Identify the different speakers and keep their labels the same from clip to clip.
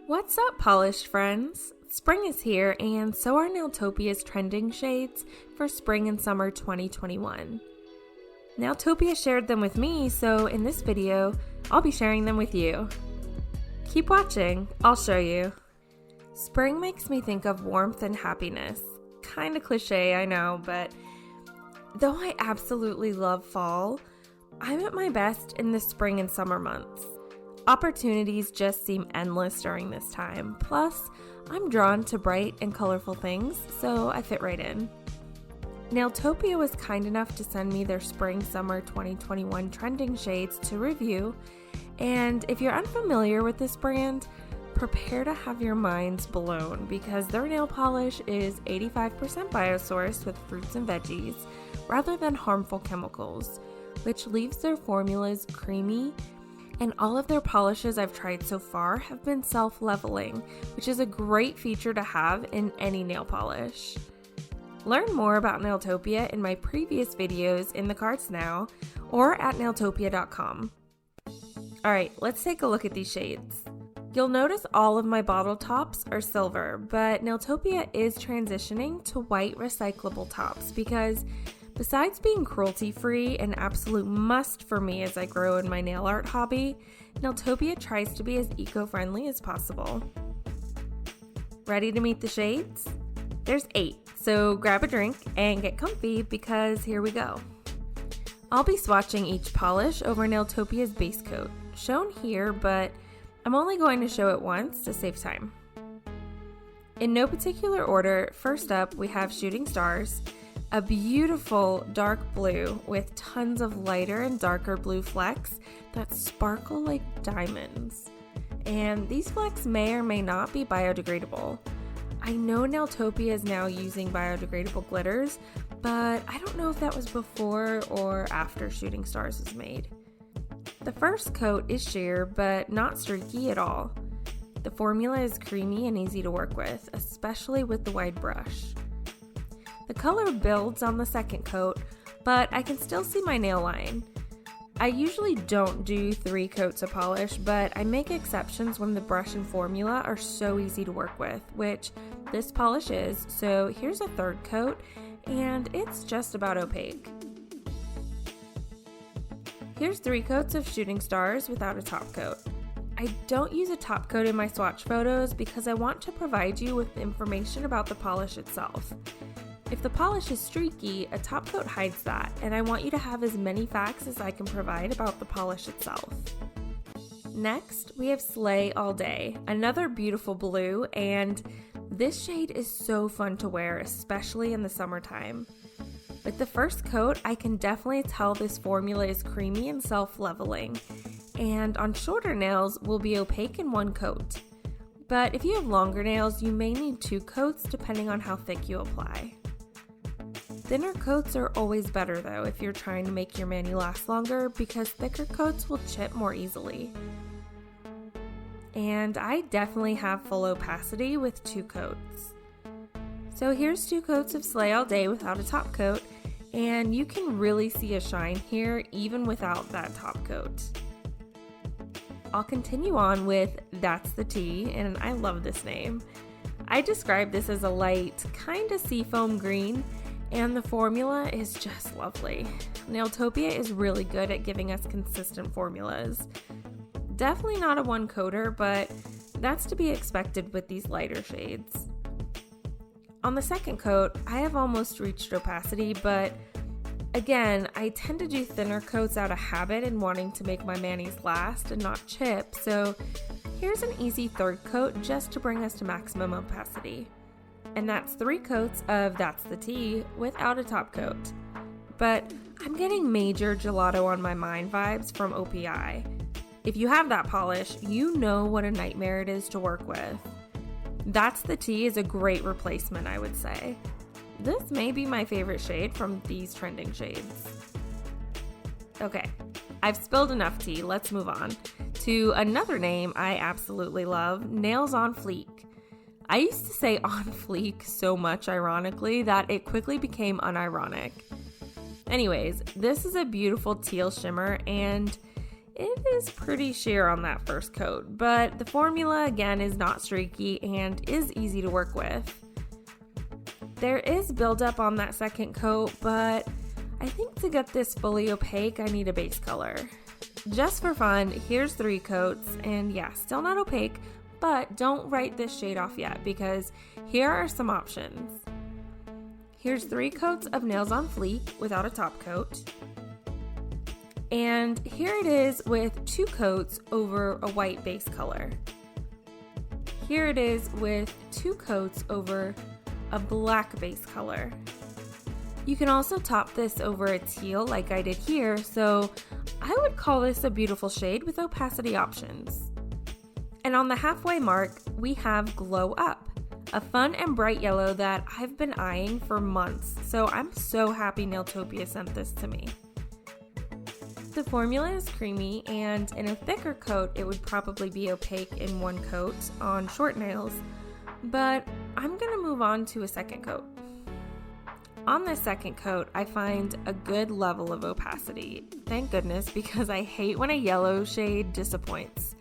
Speaker 1: What's up, polished friends? Spring is here, and so are Nailtopia's trending shades for spring and summer 2021. Nailtopia shared them with me, so in this video, I'll be sharing them with you. Keep watching, I'll show you. Spring makes me think of warmth and happiness. Kinda cliche, I know, but though I absolutely love fall, I'm at my best in the spring and summer months. Opportunities just seem endless during this time. Plus, I'm drawn to bright and colorful things, so I fit right in. Nailtopia was kind enough to send me their spring-summer 2021 trending shades to review, and if you're unfamiliar with this brand, prepare to have your minds blown because their nail polish is 85% biosourced with fruits and veggies rather than harmful chemicals, which leaves their formulas creamy. And all of their polishes I've tried so far have been self-leveling, which is a great feature to have in any nail polish. Learn more about Nailtopia in my previous videos in the cards now or at nailtopia.com. Alright, let's take a look at these shades. You'll notice all of my bottle tops are silver, but Nailtopia is transitioning to white recyclable tops because besides being cruelty-free, an absolute must for me as I grow in my nail art hobby, Nailtopia tries to be as eco-friendly as possible. Ready to meet the shades? There's 8, so grab a drink and get comfy because here we go. I'll be swatching each polish over Nailtopia's base coat, shown here, but I'm only going to show it once to save time. In no particular order, first up we have Shooting Stars, a beautiful dark blue with tons of lighter and darker blue flecks that sparkle like diamonds. And these flecks may or may not be biodegradable. I know Nailtopia is now using biodegradable glitters, but I don't know if that was before or after Shooting Stars was made. The first coat is sheer, but not streaky at all. The formula is creamy and easy to work with, especially with the wide brush. The color builds on the second coat, but I can still see my nail line. I usually don't do 3 coats of polish, but I make exceptions when the brush and formula are so easy to work with, which this polish is, so here's a third coat, and it's just about opaque. Here's 3 coats of Shooting Stars without a top coat. I don't use a top coat in my swatch photos because I want to provide you with information about the polish itself. If the polish is streaky, a top coat hides that, and I want you to have as many facts as I can provide about the polish itself. Next, we have Slay All Day, another beautiful blue, and this shade is so fun to wear, especially in the summertime. With the first coat, I can definitely tell this formula is creamy and self-leveling, and on shorter nails will be opaque in 1 coat. But if you have longer nails, you may need 2 coats depending on how thick you apply. Thinner coats are always better though if you're trying to make your mani last longer because thicker coats will chip more easily. And I definitely have full opacity with 2 coats. So here's 2 coats of Slay All Day without a top coat, and you can really see a shine here even without that top coat. I'll continue on with That's the Tea, and I love this name. I describe this as a light, kinda seafoam green, and the formula is just lovely. Nailtopia is really good at giving us consistent formulas. Definitely not a 1 coater, but that's to be expected with these lighter shades. On the second coat, I have almost reached opacity, but again, I tend to do thinner coats out of habit and wanting to make my manis last and not chip, so here's an easy third coat just to bring us to maximum opacity. And that's 3 coats of That's the Tea without a top coat. But I'm getting major gelato on my mind vibes from OPI. If you have that polish, you know what a nightmare it is to work with. That's the Tea is a great replacement, I would say. This may be my favorite shade from these trending shades. Okay, I've spilled enough tea, let's move on to another name I absolutely love, Nails On Fleek. I used to say On Fleek so much ironically that it quickly became unironic. Anyways, this is a beautiful teal shimmer and it is pretty sheer on that first coat, but the formula again is not streaky and is easy to work with. There is buildup on that second coat, but I think to get this fully opaque, I need a base color. Just for fun, here's 3 coats, and yeah, still not opaque, but don't write this shade off yet because here are some options. Here's 3 coats of Nails on Fleek without a top coat. And here it is with 2 coats over a white base color. Here it is with 2 coats over a black base color. You can also top this over a teal like I did here, so I would call this a beautiful shade with opacity options. And on the halfway mark, we have Glow Up, a fun and bright yellow that I've been eyeing for months, so I'm so happy Nailtopia sent this to me. The formula is creamy, and in a thicker coat, it would probably be opaque in 1 coat on short nails, but I'm gonna move on to a second coat. On this second coat, I find a good level of opacity. Thank goodness, because I hate when a yellow shade disappoints.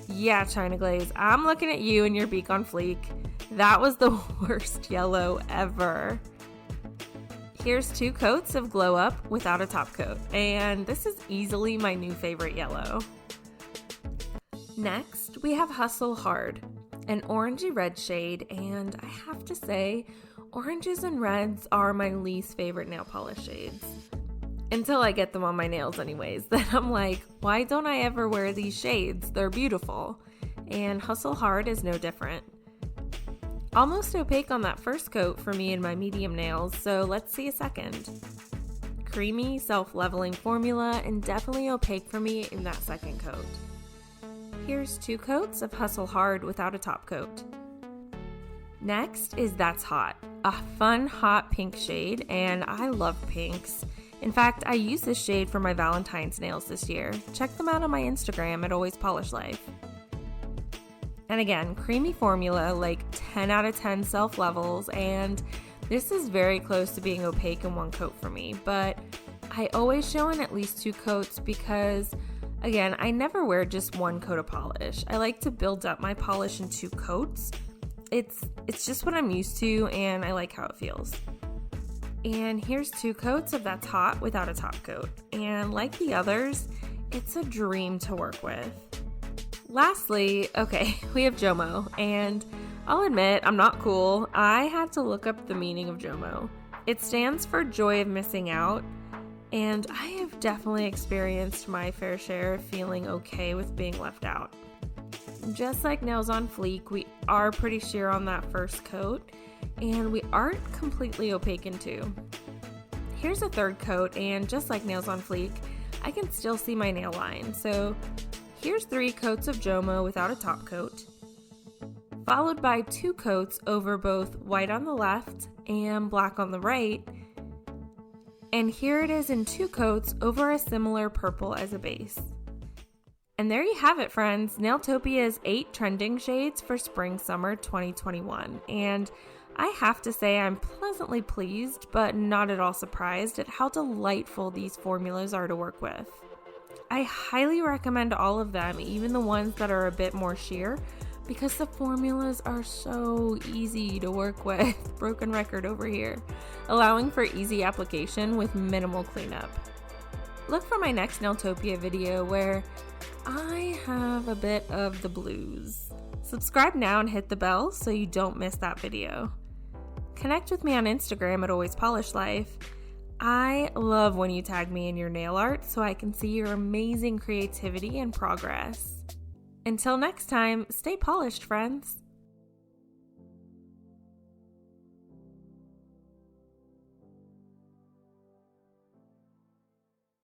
Speaker 1: Yeah, China Glaze, I'm looking at you and your beak on fleek. That was the worst yellow ever. Here's 2 coats of Glow Up without a top coat, and this is easily my new favorite yellow. Next, we have Hustle Hard, an orangey red shade, and I have to say, oranges and reds are my least favorite nail polish shades. Until I get them on my nails anyways, then I'm like, why don't I ever wear these shades? They're beautiful. And Hustle Hard is no different. Almost opaque on that first coat for me and my medium nails, so let's see a second. Creamy, self-leveling formula, and definitely opaque for me in that second coat. Here's 2 coats of Hustle Hard without a top coat. Next is That's Hot, a fun hot pink shade, and I love pinks. In fact, I used this shade for my Valentine's nails this year. Check them out on my Instagram at Always Polish Life. And again, creamy formula, like 10 out of 10 self levels, and this is very close to being opaque in 1 coat for me, but I always show in at least 2 coats because, again, I never wear just 1 coat of polish. I like to build up my polish in 2 coats. It's just what I'm used to, and I like how it feels. And here's 2 coats of That's Hot without a top coat, and like the others, it's a dream to work with. Lastly, okay, we have JOMO, and I'll admit I'm not cool. I had to look up the meaning of JOMO. It stands for Joy of Missing Out, and I have definitely experienced my fair share of feeling okay with being left out. Just like Nails on Fleek, we are pretty sheer on that first coat, and we aren't completely opaque in 2. Here's a 3rd coat, and just like Nails on Fleek, I can still see my nail line, so here's 3 coats of JOMO without a top coat, followed by 2 coats over both white on the left and black on the right, and here it is in 2 coats over a similar purple as a base. And there you have it, friends, Nailtopia's 8 trending shades for spring-summer 2021, and I have to say I'm pleasantly pleased, but not at all surprised at how delightful these formulas are to work with. I highly recommend all of them, even the ones that are a bit more sheer, because the formulas are so easy to work with. Broken record over here. Allowing for easy application with minimal cleanup. Look for my next Nailtopia video where I have a bit of the blues. Subscribe now and hit the bell so you don't miss that video. Connect with me on Instagram at Always Polish Life. I love when you tag me in your nail art so I can see your amazing creativity and progress. Until next time, stay polished, friends.